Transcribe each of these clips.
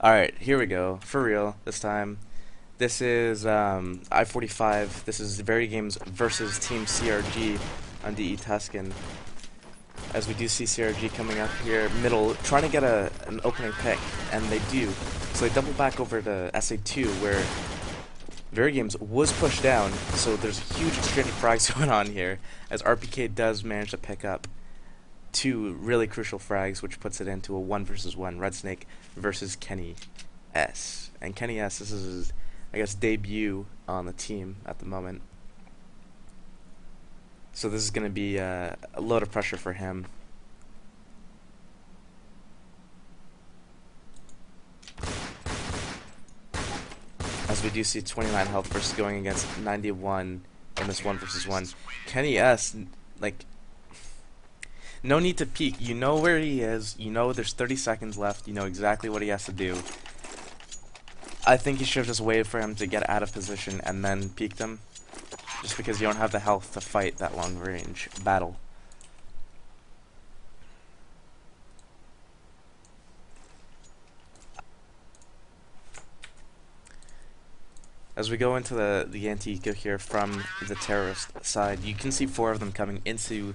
Alright, here we go. For real, this time. This is i45. This is VeryGames versus Team CRG on DE Tuscan. As we do see CRG coming up here, middle, trying to get an opening pick, and they do. So they double back over to SA2, where VeryGames was pushed down, so there's a huge exchange of frags going on here, as RPK does manage to pick up two really crucial frags, which puts it into a 1 versus 1 Red Snake versus Kenny S. And Kenny S, this is his, I guess, debut on the team at the moment. So this is going to be a load of pressure for him. As we do see 29 health versus going against 91 in this 1 versus 1. Kenny S, like, no need to peek. You know where he is. You know there's 30 seconds left. You know exactly what he has to do. I think you should have just waited for him to get out of position and then peeked him. Just because you don't have the health to fight that long range battle. As we go into the anti-eco here from the terrorist side, you can see 4 of them coming into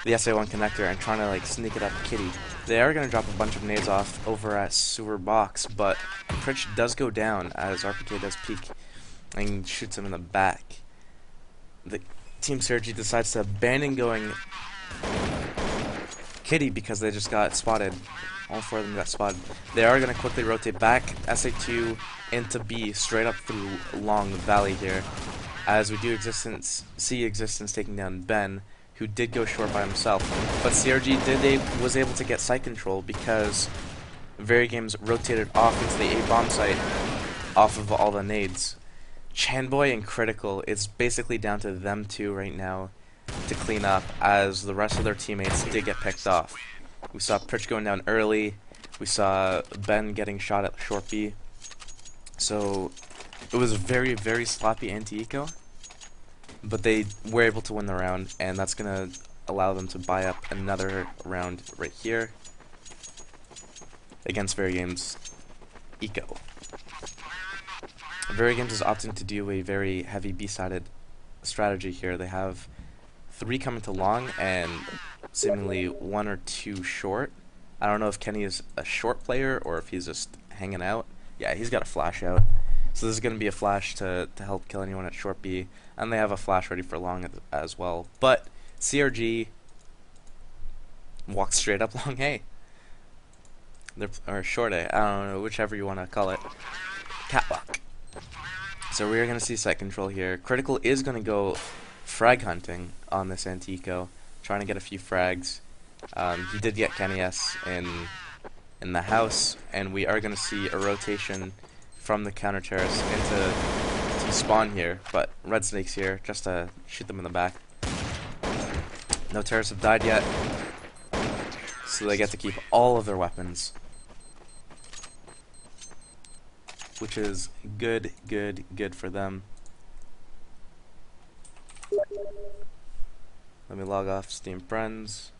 the SA1 connector and trying to like sneak it up Kitty. They are going to drop a bunch of nades off over at sewer box, but Pritch does go down as RPK does peek and shoots him in the back. The Team CRG decides to abandon going Kitty because they just got spotted. All 4 of them got spotted. They are going to quickly rotate back SA2 into B, straight up through Long Valley here, as we do see Existence taking down Ben, who did go short by himself. But CRG was able to get site control because VeryGames rotated off into the A bomb site off of all the nades. Chanboy and Critical, it's basically down to them two right now to clean up, as the rest of their teammates did get picked off. We saw Pritch going down early. We saw Ben getting shot at short B. So it was a very, very sloppy anti-eco, but they were able to win the round, and that's going to allow them to buy up another round right here against VeryGames Eco. VeryGames is opting to do a very heavy B-sided strategy here. They have 3 coming to long and seemingly 1 or 2 short. I don't know if Kenny is a short player or if he's just hanging out. Yeah, he's got a flash out. So this is going to be a flash to help kill anyone at short B. And they have a flash ready for long as well. But CRG walks straight up long A. Or short A. I don't know, whichever you want to call it. Catwalk. So we are going to see site control here. Critical is going to go frag hunting on this anti-eco, trying to get a few frags. He did get Kenny S in the house, and we are going to see a rotation from the counter terrace into spawn here, but Red Snake's here just to shoot them in the back. No terrorists have died yet, so they get to keep all of their weapons, which is good for them. Let me log off Steam Friends.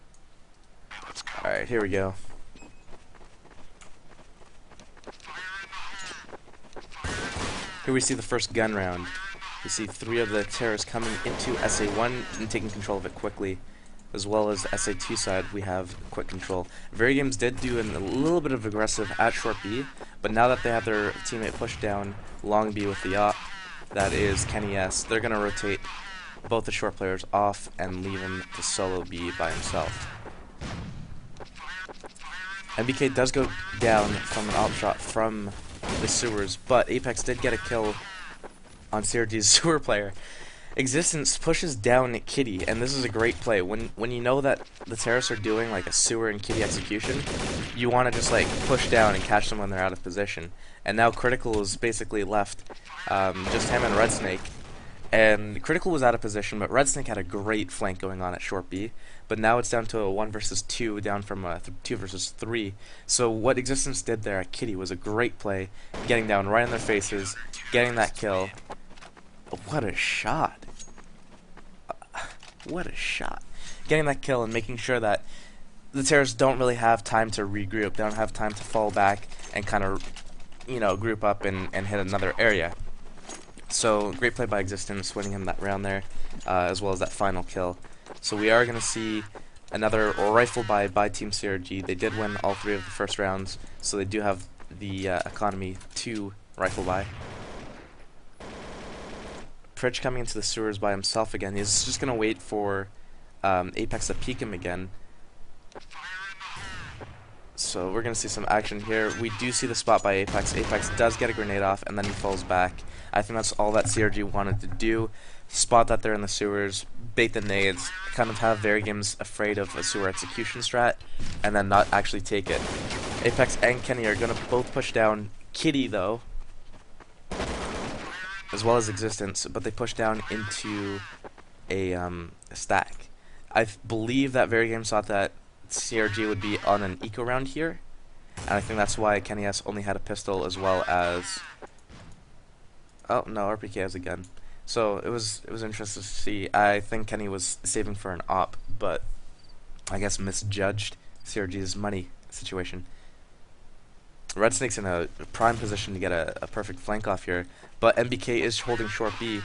Alright, here we go. Here we see the first gun round. We see 3 of the terrorists coming into SA1 and taking control of it quickly, as well as SA2 side we have quick control. VeryGames did do a little bit of aggressive at short B, but now that they have their teammate pushed down long B with the op, that is Kenny S, they're going to rotate both the short players off and leave him to solo B by himself. MBK does go down from an op shot from the sewers, but Apex did get a kill on CRG's sewer player. Existence pushes down Kitty, and this is a great play. When you know that the terrorists are doing like a sewer and Kitty execution, you want to just like push down and catch them when they're out of position. And now Critical is basically left just him and Red Snake. And Critical was out of position, but Red Snake had a great flank going on at short B. But now it's down to a 1 versus 2, down from a 2 versus 3. So what Existence did there at Kitty was a great play, getting down right in their faces, getting that kill. What a shot. What a shot. Getting that kill and making sure that the terrorists don't really have time to regroup. They don't have time to fall back and kind of, group up and hit another area. So great play by Existence, winning him that round there, as well as that final kill. So we are going to see another rifle by Team CRG. They did win all 3 of the first rounds, so they do have the economy to rifle by. Pritch coming into the sewers by himself again. He's just going to wait for Apex to peek him again. So we're going to see some action here. We do see the spot by Apex. Apex does get a grenade off, and then he falls back. I think that's all that CRG wanted to do. Spot that they're in the sewers, bait the nades, kind of have VeryGames afraid of a sewer execution strat, and then not actually take it. Apex and Kenny are going to both push down Kitty, though, as well as Existence, but they push down into a stack. I believe that VeryGames thought that CRG would be on an eco round here, and I think that's why Kenny S only had a pistol as well as... Oh, no, RPK has a gun. So it was interesting to see. I think Kenny was saving for an op, but I guess misjudged CRG's money situation. Red Snake's in a prime position to get a perfect flank off here, but MBK is holding short B.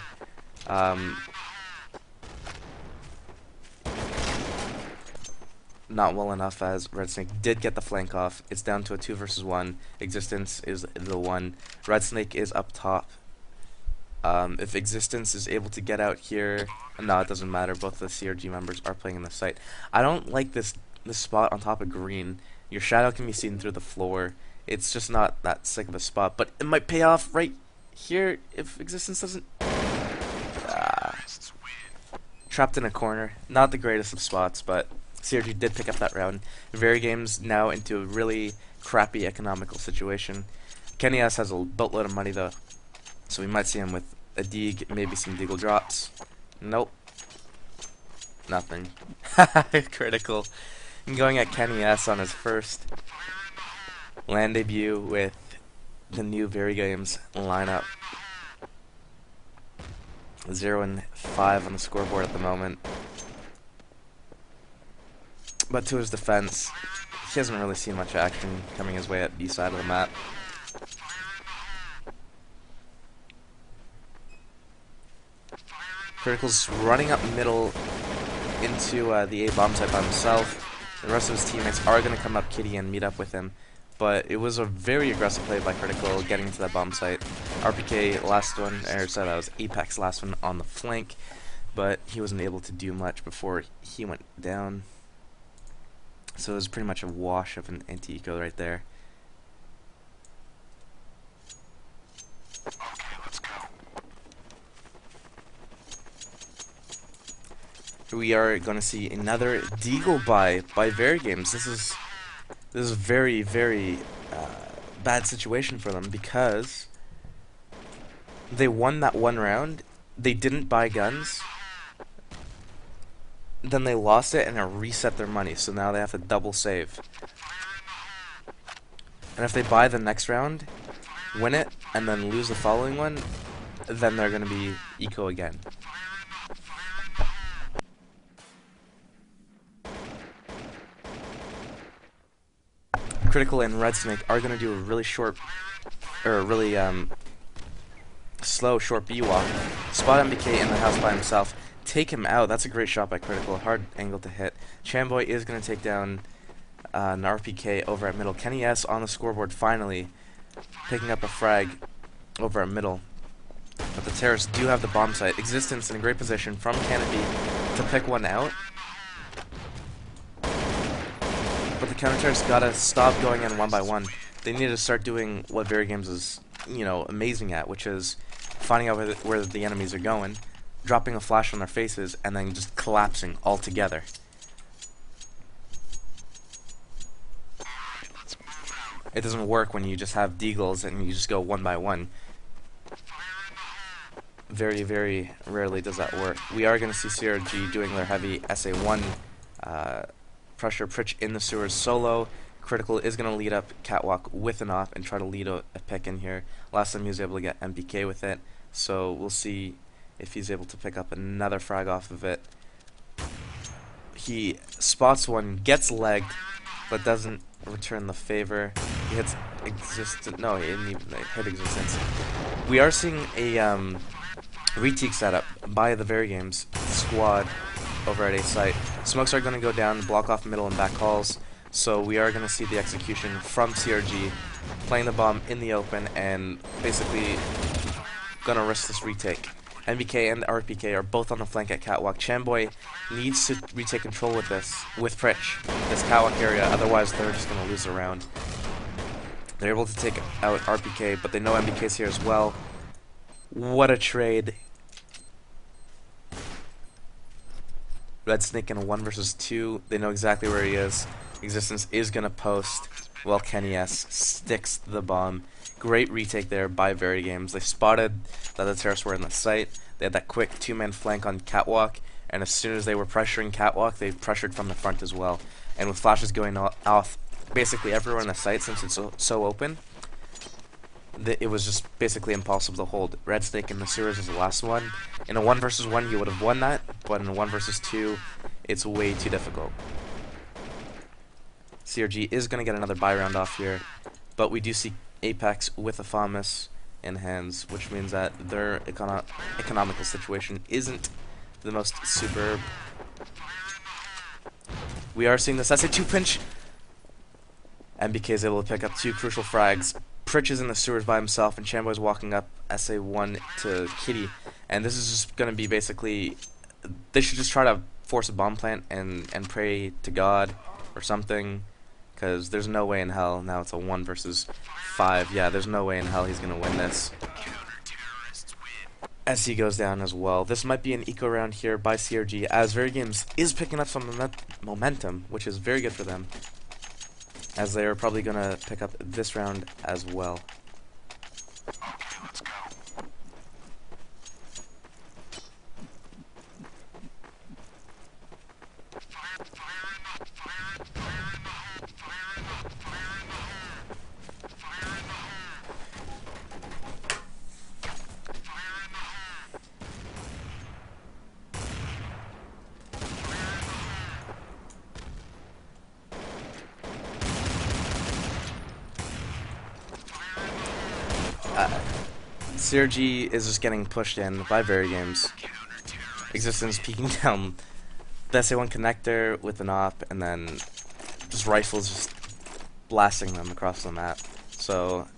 Not well enough, as Red Snake did get the flank off. It's down to a 2 versus 1. Existence is the one. Red Snake is up top. If Existence is able to get out here, no, it doesn't matter. Both the CRG members are playing in the site. I don't like this spot on top of green. Your shadow can be seen through the floor. It's just not that sick of a spot, but it might pay off right here if Existence doesn't... Trapped in a corner. Not the greatest of spots, but CRG did pick up that round. VeryGames now into a really crappy economical situation. Kenny S has a boatload of money, though, so we might see him with a Deeg, maybe some Deagle drops. Nope. Nothing. Critical. Going at Kenny S on his first LAN debut with the new VeryGames lineup. 0 and 5 on the scoreboard at the moment. But to his defense, he hasn't really seen much action coming his way at B side of the map. Critical's running up middle into the A bomb site by himself. The rest of his teammates are going to come up Kitty and meet up with him. But it was a very aggressive play by Critical getting into that bomb site. RPK last one, or so that was Apex last one on the flank. But he wasn't able to do much before he went down. So it was pretty much a wash of an anti-eco right there. Okay, let's go. We are going to see another Deagle by VeryGames. This is a very, very bad situation for them because they won that one round. They didn't buy guns. Then they lost it and it reset their money, so now they have to double save. And if they buy the next round, win it, and then lose the following one, then they're going to be eco again. Critical and Red Snake are going to do a really short, or really slow short B walk. Spot MBK in the house by himself. Take him out. That's a great shot by Critical. Hard angle to hit. Chamboy is going to take down an RPK over at middle. Kenny S on the scoreboard finally picking up a frag over at middle. But the terrorists do have the bomb site. Existence in a great position from Canopy to pick one out. But the counter-terrorists gotta stop going in one by one. They need to start doing what VeryGames is, amazing at, which is finding out where the enemies are going, dropping a flash on their faces, and then just collapsing altogether. It doesn't work when you just have Deagles and you just go one by one. Very, very rarely does that work. We are going to see CRG doing their heavy SA1 pressure. Pritch in the sewers solo. Critical is going to lead up Catwalk with an op and try to lead a pick in here. Last time he was able to get MPK with it, so we'll see if he's able to pick up another frag off of it. He spots one, gets legged, but doesn't return the favor. He hits existence. No, he didn't even hit existence. We are seeing a retake setup by the VeryGames squad over at A site. Smokes are going to go down, block off middle and back halls. So we are going to see the execution from CRG, playing the bomb in the open and basically going to risk this retake. NBK and RPK are both on the flank at Catwalk. Chamboy needs to retake control with Pritch, this Catwalk area, otherwise they're just going to lose the round. They're able to take out RPK, but they know NBK's here as well. What a trade. Red Snake in a 1 versus 2. They know exactly where he is. Existence is going to post while Kenny S sticks the bomb. Great retake there by VeryGames. They spotted that the terrorists were in the site. They had that quick two-man flank on Catwalk, and as soon as they were pressuring Catwalk, they pressured from the front as well. And with flashes going off basically everywhere in the site, since it's so open, it was just basically impossible to hold. Red Snake in the sewers is the last one. In a 1 versus 1, you would have won that, but in a 1 versus 2, it's way too difficult. CRG is going to get another buy round off here, but we do see Apex with a FAMAS in hands, which means that their economical situation isn't the most superb. We are seeing this SA2 pinch. MBK is able to pick up 2 crucial frags. Pritch is in the sewers by himself, and Chamboy's walking up SA1 to Kitty. And this is just going to be basically, they should just try to force a bomb plant and pray to God or something, because there's no way in hell. Now it's a 1 versus 5. Yeah, there's no way in hell he's going to win this. SC goes down as well. This might be an eco round here by CRG, as VeryGames is picking up some momentum, which is very good for them, as they are probably going to pick up this round as well. Okay, let's go. CRG is just getting pushed in by VeryGames. Existence peeking down the SA1 connector with an op, and then just rifles just blasting them across the map. So,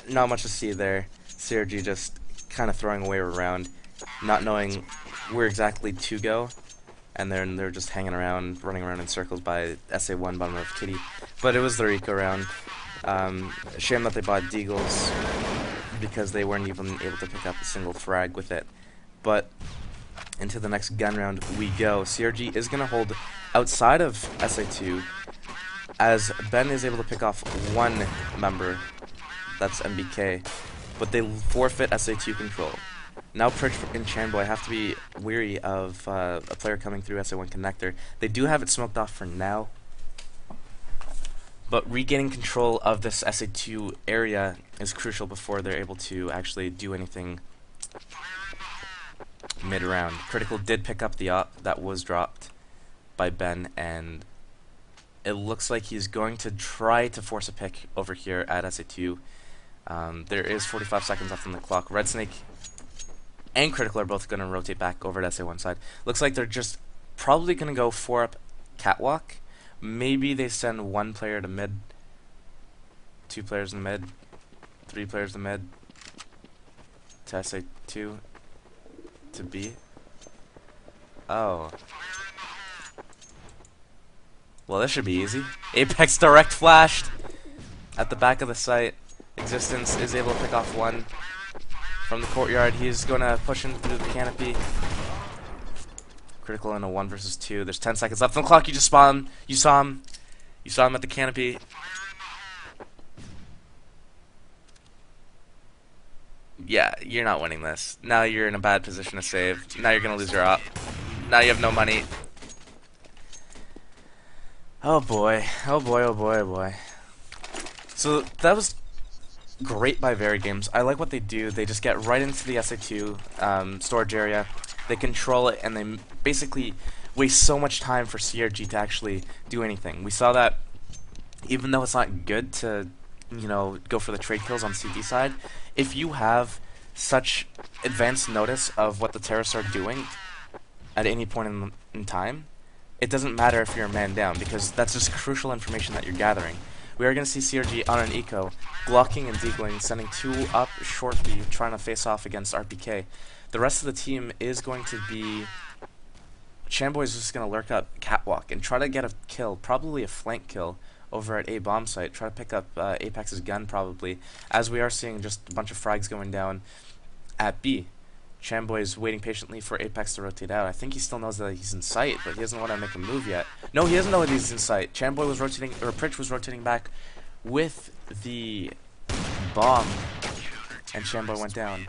not much to see there. CRG just kind of throwing away around, not knowing where exactly to go, and then they're just hanging around, running around in circles by SA1 bottom of Kitty. But it was their eco round. Shame that they bought Deagles, because they weren't even able to pick up a single frag with it. But into the next gun round we go. CRG is going to hold outside of SA2, as Ben is able to pick off 1 member, that's MBK, but they forfeit SA2 control. Now Pritch and Chamboy have to be weary of a player coming through SA1 connector. They do have it smoked off for now, but regaining control of this SA2 area is crucial before they're able to actually do anything mid-round. Critical did pick up the op that was dropped by Ben, and it looks like he's going to try to force a pick over here at SA2. There is 45 seconds left on the clock. Red Snake and Critical are both going to rotate back over to SA1 side. Looks like they're just probably going to go 4-up Catwalk. Maybe they send 1 player to mid, 2 players in mid, 3 players in mid, to SA2, to B. Oh. Well, this should be easy. Apex direct flashed at the back of the site. Existence is able to pick off 1 from the courtyard. He's going to push in through the canopy. Critical in a 1 versus 2. There's 10 seconds left on the clock. You just saw him. You saw him. You saw him at the canopy. Yeah, you're not winning this. Now you're in a bad position to save. Now you're going to lose your op. Now you have no money. Oh boy. Oh boy, oh boy, oh boy. So that was great by VeryGames. I like what they do. They just get right into the SA2 storage area. They control it, and they basically, waste so much time for CRG to actually do anything. We saw that even though it's not good to, you know, go for the trade kills on CT side, if you have such advanced notice of what the terrorists are doing at any point in time, it doesn't matter if you're a man down, because that's just crucial information that you're gathering. We are going to see CRG on an eco, blocking and deagling, sending 2 up short B, trying to face off against RPK. The rest of the team is going to be... Shamboy is just going to lurk up catwalk and try to get a kill, probably a flank kill, over at A bomb site. Try to pick up Apex's gun, probably, as we are seeing just a bunch of frags going down at B. Shamboy is waiting patiently for Apex to rotate out. I think he still knows that he's in sight, but he doesn't want to make a move yet. No, he doesn't know that he's in sight. Shamboy was rotating, or Pritch was rotating back with the bomb, and Shamboy went down.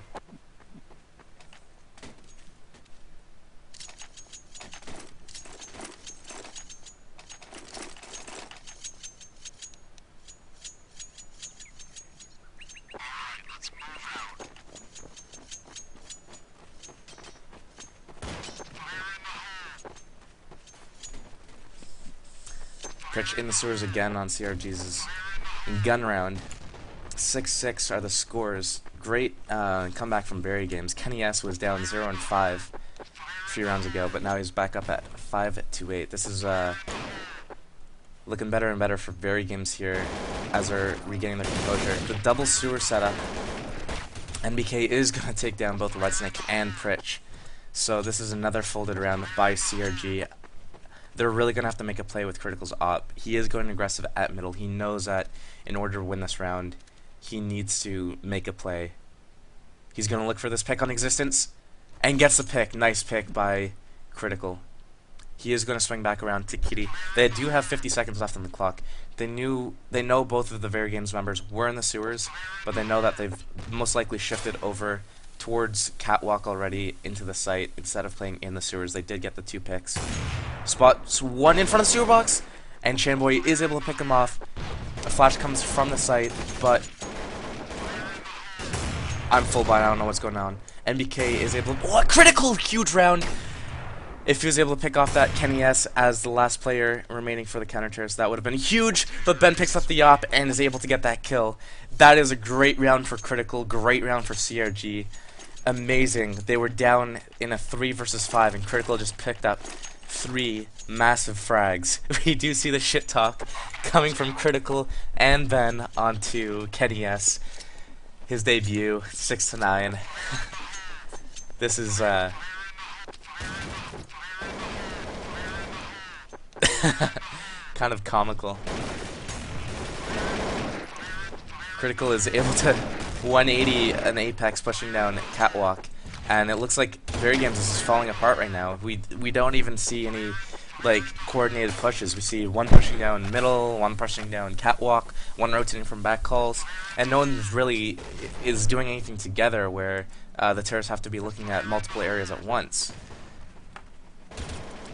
Pritch in the sewers again on CRG's gun round. 6-6 are the scores. Great comeback from VeryGames. Kenny S was down 0-5 a few rounds ago, but now he's back up at 5-8. This is looking better and better for VeryGames here as they're regaining their composure. The double sewer setup. NBK is going to take down both Redsnake and Pritch. So this is another folded round by CRG. They're really going to have to make a play with Critical's op. He is going aggressive at middle. He knows that in order to win this round, he needs to make a play. He's going to look for this pick on existence, and gets the pick. Nice pick by Critical. He is going to swing back around to Kitty. They do have 50 seconds left on the clock. They know both of the VeryGames members were in the sewers, but they know that they've most likely shifted over towards Catwalk already into the site instead of playing in the sewers. They did get the 2 picks. Spots one in front of the sewer box, and Shamboy is able to pick him off. A flash comes from the site, but I'm full blind. I don't know what's going on. NBK is able to... What? Critical! Huge round! If he was able to pick off that Kenny S as the last player remaining for the counter-terrorist, that would have been huge, but Ben picks up the op and is able to get that kill. That is a great round for Critical, great round for CRG. Amazing. They were down in a 3 versus 5, and Critical just picked up 3 massive frags. We do see the shit talk coming from Critical and Ben onto Kenny S. His debut, 6-9. This is, kind of comical. Critical is able to 180 an Apex pushing down Catwalk, and it looks like VeryGames is just falling apart right now. We don't even see any like coordinated pushes. We see one pushing down middle, one pushing down Catwalk, one rotating from back calls, and no one really is doing anything together where the terrorists have to be looking at multiple areas at once.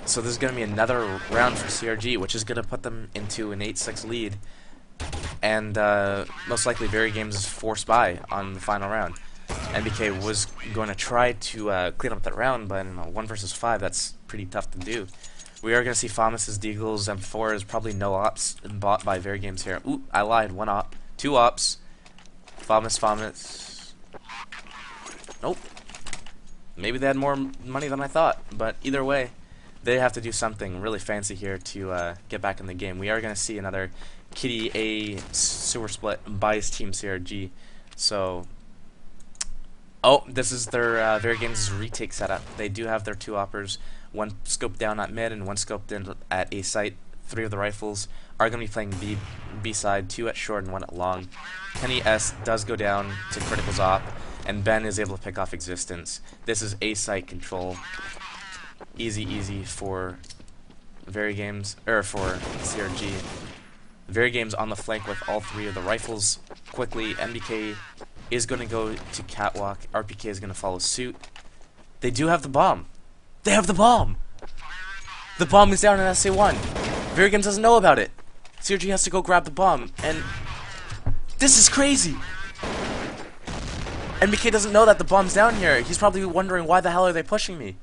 So this is going to be another round for CRG, which is going to put them into an 8-6 lead. And most likely VeryGames is forced by on the final round. NBK was going to try to clean up that round, but in a 1 versus 5, that's pretty tough to do. We are going to see Famus's Deagles, M4 is probably no ops bought by VeryGames here. Ooh, I lied. 1 op. 2 ops. Famus. Nope. Maybe they had more money than I thought, but either way, they have to do something really fancy here to get back in the game. We are going to see another Kitty A sewer split by his team CRG. So, oh, this is their VeryGames' retake setup. They do have their 2 oppers, one scoped down at mid and one scoped in at A site. 3 of the rifles are going to be playing B side, 2 at short and 1 at long. Kenny S does go down to Critical's op, and Ben is able to pick off existence. This is A site control. Easy for VeryGames, or for CRG. VeryGames on the flank with all 3 of the rifles. Quickly, NBK is going to go to Catwalk. RPK is going to follow suit. They do have the bomb. They have the bomb! The bomb is down in SA1. VeryGames doesn't know about it. CRG has to go grab the bomb, and this is crazy! NBK doesn't know that the bomb's down here. He's probably wondering, why the hell are they pushing me?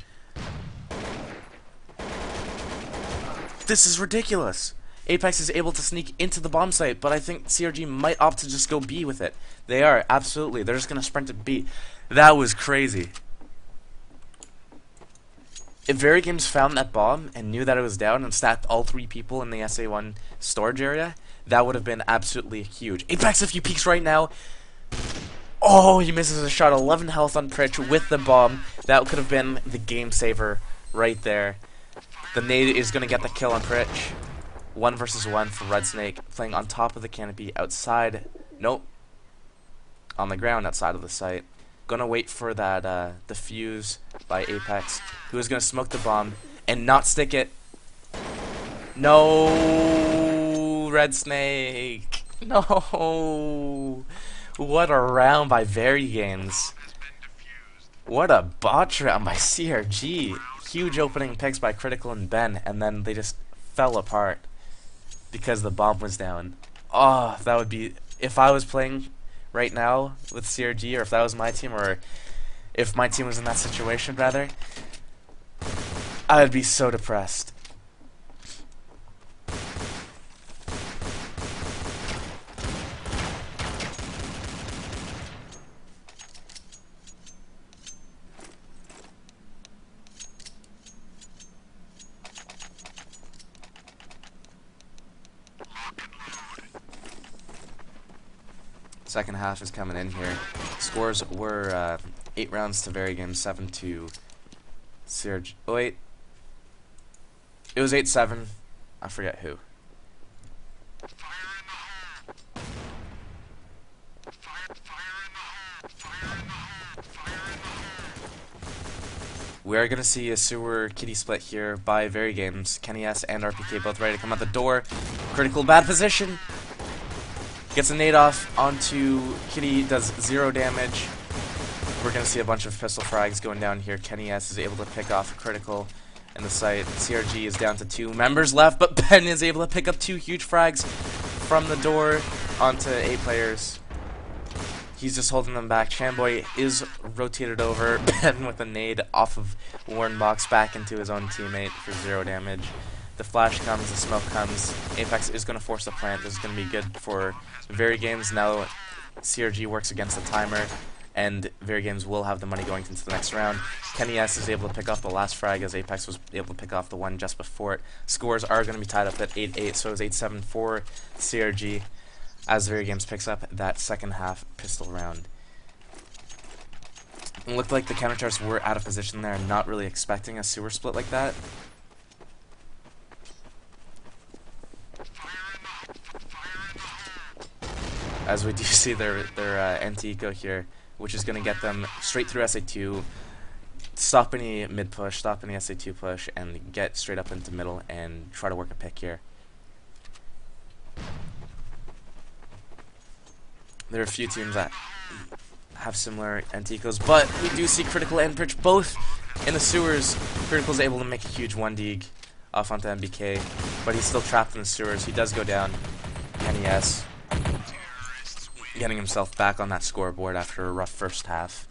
This is ridiculous. Apex is able to sneak into the bomb site, but I think CRG might opt to just go B with it. They are, absolutely. They're just going to sprint to B. That was crazy. If VeryGames found that bomb and knew that it was down and stacked all 3 people in the SA1 storage area, that would have been absolutely huge. Apex, if he peeks right now, oh, he misses a shot. 11 health on Pritch with the bomb. That could have been the game saver right there. The nade is going to get the kill on Pritch. 1 versus 1 for Red Snake, playing on top of the canopy outside. Nope. On the ground outside of the site. Gonna wait for that defuse by Apex, who is gonna smoke the bomb and not stick it. No, Red Snake. No. What a round by VeryGames. What a botch round by CRG. Huge opening picks by Critical and Ben, and then they just fell apart because the bomb was down. Oh, that would be, if I was playing right now with CRG, or if that was my team, or if my team was in that situation, rather, I would be so depressed. Second half is coming in here. Scores were 8 rounds to VeryGames, 7 to CRG. Oh wait, it was 8-7. I forget who. We are going to see a sewer kitty split here by VeryGames. Kenny S and RPK both ready to come out the door. Critical bad position. Gets a nade off onto Kitty, does 0 damage. We're going to see a bunch of pistol frags going down here. Kenny S is able to pick off Critical in the site. CRG is down to 2 members left, but Ben is able to pick up 2 huge frags from the door onto 8 players. He's just holding them back. Chamboy is rotated over. Ben with a nade off of Warren Box back into his own teammate for 0 damage. The flash comes, the smoke comes. Apex is going to force the plant. This is going to be good for VeryGames. Now CRG works against the timer, and VeryGames will have the money going into the next round. Kenny S is able to pick off the last frag as Apex was able to pick off the one just before it. Scores are going to be tied up at 8-8, so it's 8-7 for CRG as VeryGames picks up that second half pistol round. It looked like the counter-charts were out of position there, not really expecting a sewer split like that. As we do see their anti-eco here, which is going to get them straight through SA2, stop any mid-push, stop any SA2 push, and get straight up into middle and try to work a pick here. There are a few teams that have similar anti-ecos, but we do see Critical and Pritch both in the sewers. Critical's able to make a huge 1-dig off onto MBK, but he's still trapped in the sewers. He does go down. Kenny S getting himself back on that scoreboard after a rough first half.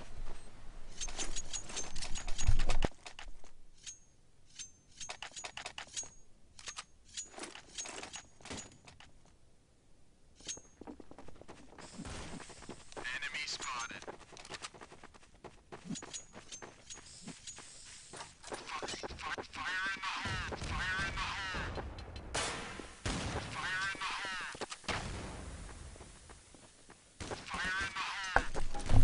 Enemy spotted.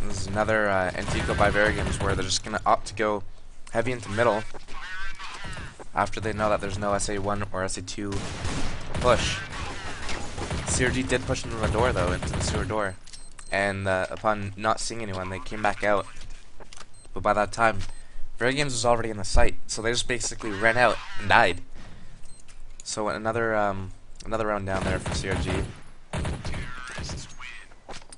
This is another anti-eco by VeryGames where they're just going to opt to go heavy into middle after they know that there's no SA1 or SA2 push. CRG did push into the door though, into the sewer door, and upon not seeing anyone they came back out, but by that time VeryGames was already in the site, so they just basically ran out and died. So another round down there for CRG.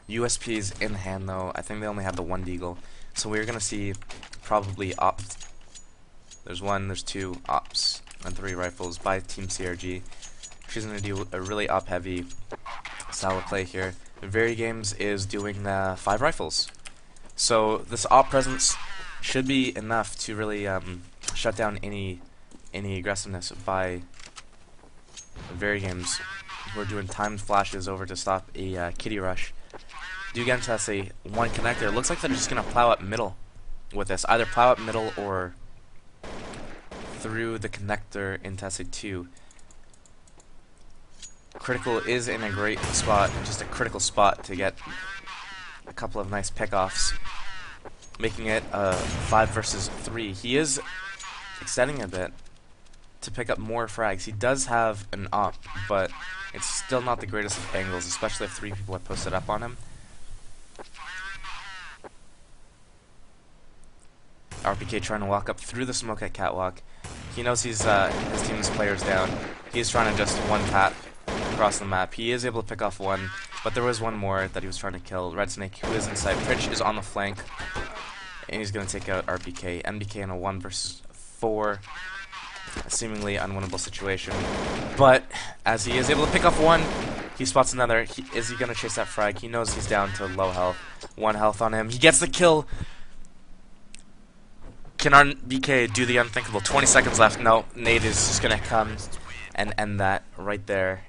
USP's in hand though. I think they only have the 1 deagle, so we're gonna see probably opt. There's 1, there's 2 ops and 3 rifles by Team CRG. She's gonna do a really op heavy style of play here. VeryGames is doing 5 rifles, so this op presence should be enough to really shut down any aggressiveness by VeryGames, who are doing timed flashes over to stop a kitty rush, do get into SA1 connector. It looks like they're just going to plow up middle with this. Either plow up middle or through the connector into SA2. Critical is in a great spot, just a critical spot to get a couple of nice pickoffs, making it 5 versus 3. He is extending a bit to pick up more frags. He does have an op, but it's still not the greatest of angles, especially if 3 people have posted up on him. RPK trying to walk up through the smoke at catwalk. He knows his team's players down. He's trying to just one tap across the map. He is able to pick off one, but there was one more that he was trying to kill. Red Snake, who is inside. Pritch is on the flank, and he's going to take out RPK. MDK in a 1 versus 4, a seemingly unwinnable situation. But as he is able to pick off one, he spots another. Is he going to chase that frag? He knows he's down to low health. 1 health on him. He gets the kill. Can RPK do the unthinkable? 20 seconds left. No, Nate is just going to come and end that right there.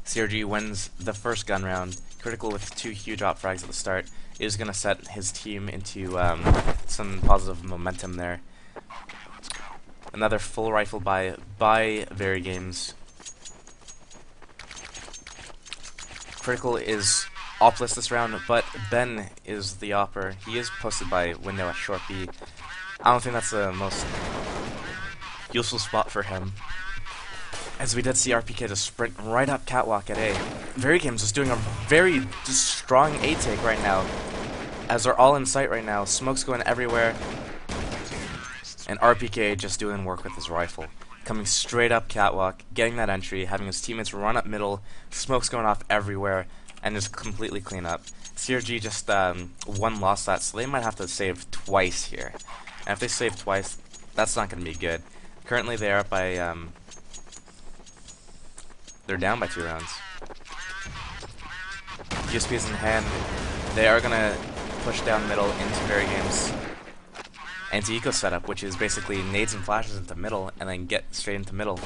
CRG wins the first gun round. Critical with 2 huge op frags at the start is going to set his team into some positive momentum there. Another full rifle by VeryGames. Critical is opless this round, but Ben is the opper. He is posted by window at short B. I don't think that's the most useful spot for him, as we did see RPK just sprint right up catwalk at A. VeryGames is doing a very strong A take right now, as they're all in sight right now. Smoke's going everywhere, and RPK just doing work with his rifle, coming straight up catwalk, getting that entry, having his teammates run up middle. Smoke's going off everywhere, and just completely clean up. CRG just one lost that, so they might have to save twice here. And if they save twice, that's not going to be good. Currently, they are up by they're down by 2 rounds. USPs in hand. They are gonna push down middle into VeryGames anti-eco setup, which is basically nades and flashes into middle, and then get straight into middle.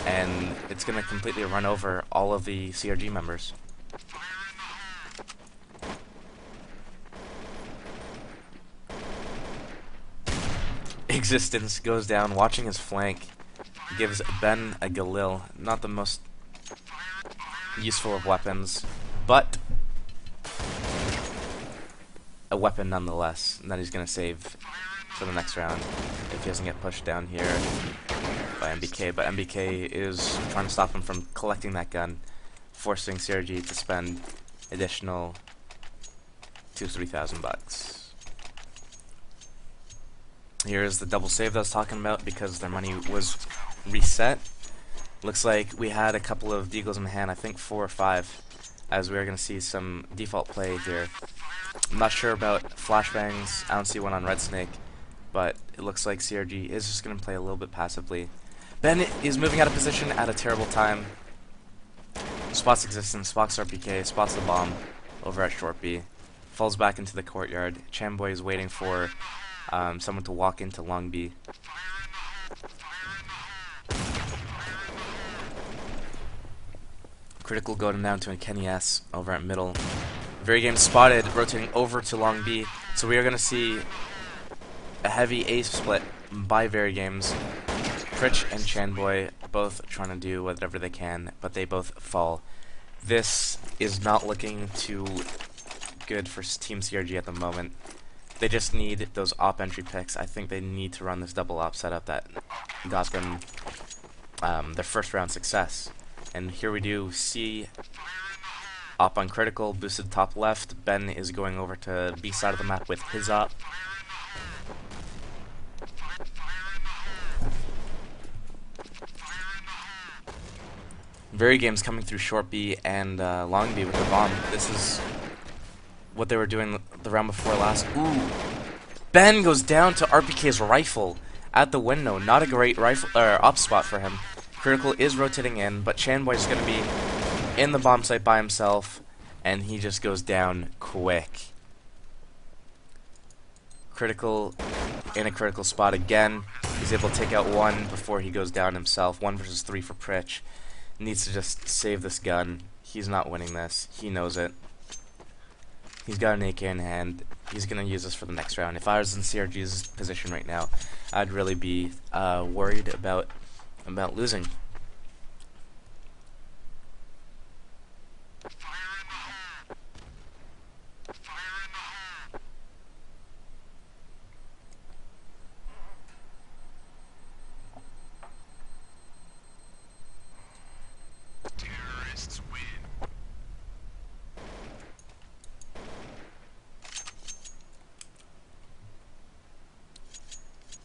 And it's gonna completely run over all of the CRG members. Existence goes down, watching his flank. Gives Ben a Galil, not the most useful of weapons, but a weapon nonetheless, and that he's going to save for the next round if he doesn't get pushed down here by MBK. But MBK is trying to stop him from collecting that gun, forcing CRG to spend additional $2,000-3,000. Here's the double save that I was talking about, because their money was reset. Looks like we had a couple of deagles in hand, I think 4 or 5, as we are going to see some default play here. I'm not sure about flashbangs. I don't see one on Red Snake, but it looks like CRG is just going to play a little bit passively. Ben is moving out of position at a terrible time. Spots Existence, spots RPK, spots the bomb over at short B. Falls back into the courtyard. Chamboy is waiting for someone to walk into long B. Critical going down to a Kenny S over at middle. VeryGames spotted, rotating over to long B. So we are going to see a heavy ace split by VeryGames. Pritch and Chanboy both trying to do whatever they can, but they both fall. This is not looking too good for Team CRG at the moment. They just need those op entry picks. I think they need to run this double op setup that got them their first round success. And here we do see op on critical, boosted top left. Ben is going over to B side of the map with his op. VeryGames coming through short B and long B with the bomb. This is what they were doing the round before last. Ooh! Ben goes down to RPK's rifle at the window. Not a great rifle op spot for him. Critical is rotating in, but Chanboy is going to be in the bomb site by himself, and he just goes down quick. Critical in a critical spot again. He's able to take out one before he goes down himself. 1 versus 3 for Pritch. Needs to just save this gun. He's not winning this. He knows it. He's got an AK in hand. He's going to use this for the next round. If I was in CRG's position right now, I'd really be worried about losing. Terrorists win.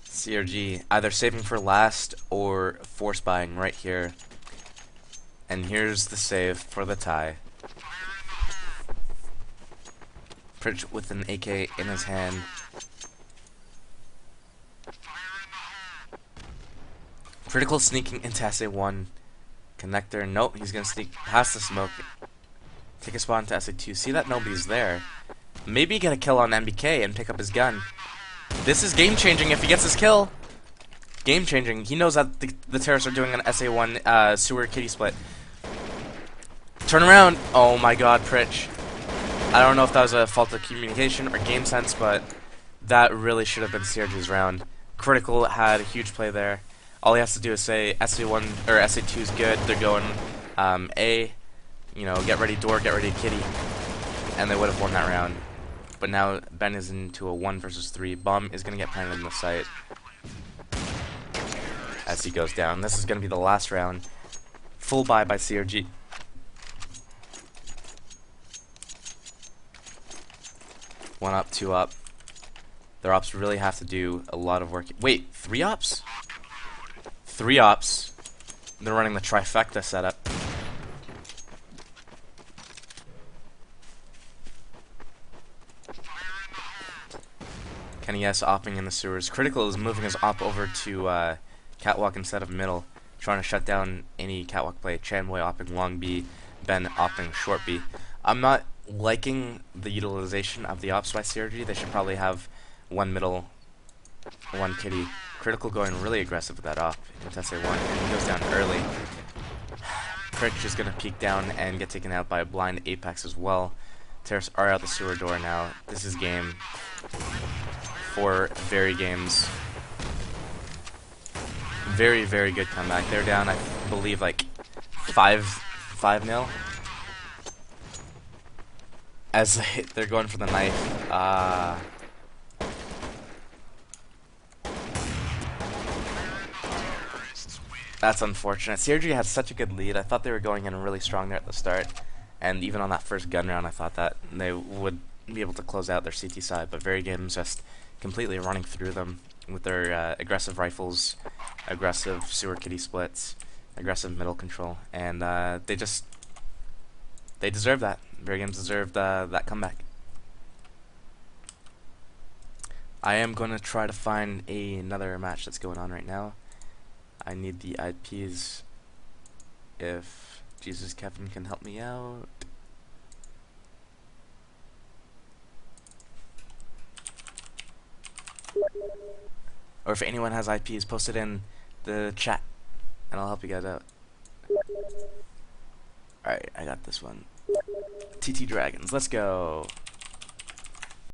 CRG either saving for last or force buying right here. And here's the save for the tie. Pritch with an AK in his hand. Critical sneaking into SA1. Connector, nope, he's gonna sneak past the smoke. Take a spot into SA2. See that nobody's there. Maybe get a kill on MBK and pick up his gun. This is game changing if he gets his kill. Game changing. He knows that the terrorists are doing an SA1 sewer kitty split. Turn around. Oh my god, Pritch. I don't know if that was a fault of communication or game sense, but that really should have been CRG's round. Critical had a huge play there. All he has to do is say SA1 or SA2 is good. They're going A, you know, get ready door, get ready kitty, and they would have won that round. But now Ben is into a 1 versus 3. Bomb is gonna get planted in the site as he goes down. This is gonna be the last round. Full buy by CRG. One up, 2 up. Their ops really have to do a lot of work. Wait, 3 ops? 3 ops. They're running the trifecta setup. Kenny S opping in the sewers. Critical is moving his op over to catwalk instead of middle, trying to shut down any catwalk play. Chanboy opping long B, Ben opping short B. I'm not liking the utilization of the ops by CRG. They should probably have 1 middle, 1 kitty. Critical going really aggressive with that op into SA1, and he goes down early. Pritch is going to peek down and get taken out by a blind Apex as well. Terrorists are out the sewer door now. This is game for VeryGames. Very, very good comeback. They're down, I believe, like 5-0. As they're going for the knife. That's unfortunate. CRG had such a good lead. I thought they were going in really strong there at the start. And even on that first gun round, I thought that they would be able to close out their CT side. But VeryGames just completely running through them with their aggressive rifles, aggressive sewer kitty splits, aggressive middle control. And they deserve that. VeryGames deserved that comeback. I am going to try to find another match that's going on right now. I need the IPs if Jesus Kevin can help me out. Or if anyone has IPs, post it in the chat and I'll help you guys out. Alright, I got this one. TT Dragons, let's go.